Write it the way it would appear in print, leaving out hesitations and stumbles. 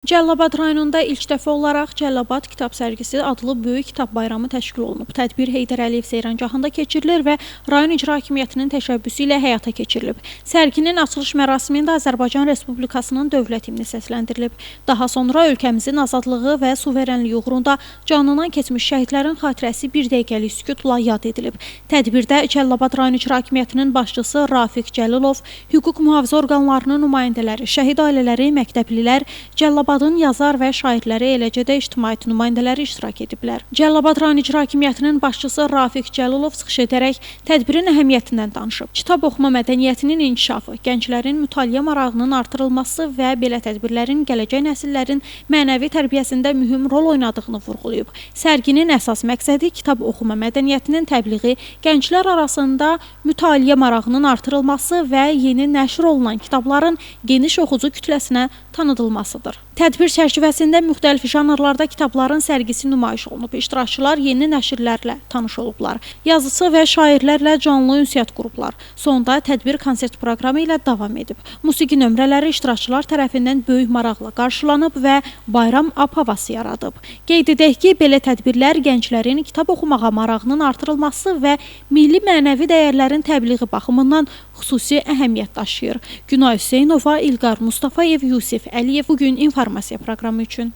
Cəlilabad rayonunda ilk dəfə olaraq Cəlilabad Kitab Sərgisi adlı böyük kitab bayramı təşkil olunub. Tədbir Heydər Əliyev Seyranigahında keçirilir və rayon icra hakimiyyətinin təşəbbüsü ilə həyata keçirilib. Sərginin açılış mərasimində Azərbaycan Respublikasının dövlət himni səsləndirilib. Daha sonra ölkəmizin azadlığı və suverenliyi uğrunda canından keçmiş şəhidlərin xatirəsi bir dəqiqəlik sükutla yad edilib. Tədbirdə Cəlilabad rayon icra hakimiyyətinin başçısı Rafiq Cəlilov, hüquq mühafizə orqanlarının nümayəndələri, şəhid ailələri, məktəblilər, Cəlilabadın yazar və şairləri, eləcə də ictimaiyyət nümayəndələri iştirak ediblər. Cəlilabad rayon icra hakimiyyətinin başçısı Rafiq Cəlilov çıxış edərək tədbirin əhəmiyyətindən danışıb. Kitab oxuma mədəniyyətinin inkişafı, gənclərin mütaliə marağının artırılması və belə tədbirlərin gələcək nəsillərin mənəvi tərbiyəsində mühüm rol oynadığını vurğulayıb. Sərginin əsas məqsədi kitab oxuma mədəniyyətinin təbliği, gənclər arasında mütaliə marağının artırılması və yeni nəşr olunan kitabların geniş oxucu kütləsinə tanıdılmasıdır. Tədbir çərçivəsində müxtəlif janrlarda kitabların sərgisi nümayiş olunub. İştirakçılar yeni nəşrlərlə tanış olublar. Yazıçı və şairlərlə canlı ünsiyyət qurublar. Sonda tədbir konsert proqramı ilə davam edib. Musiqi nömrələri iştirakçılar tərəfindən böyük maraqla qarşılanıb və bayram ab-havası yaradıb. Qeyd edək ki, belə tədbirlər gənclərin kitab oxumağa marağının artırılması və milli mənəvi dəyərlərin təbliği baxımından xüsusi əhəmiyyət daşıyır. Günay Hüseynova, İlqar Mustafayev, Yusif Əliyev bugün informasiya proqramı üçün.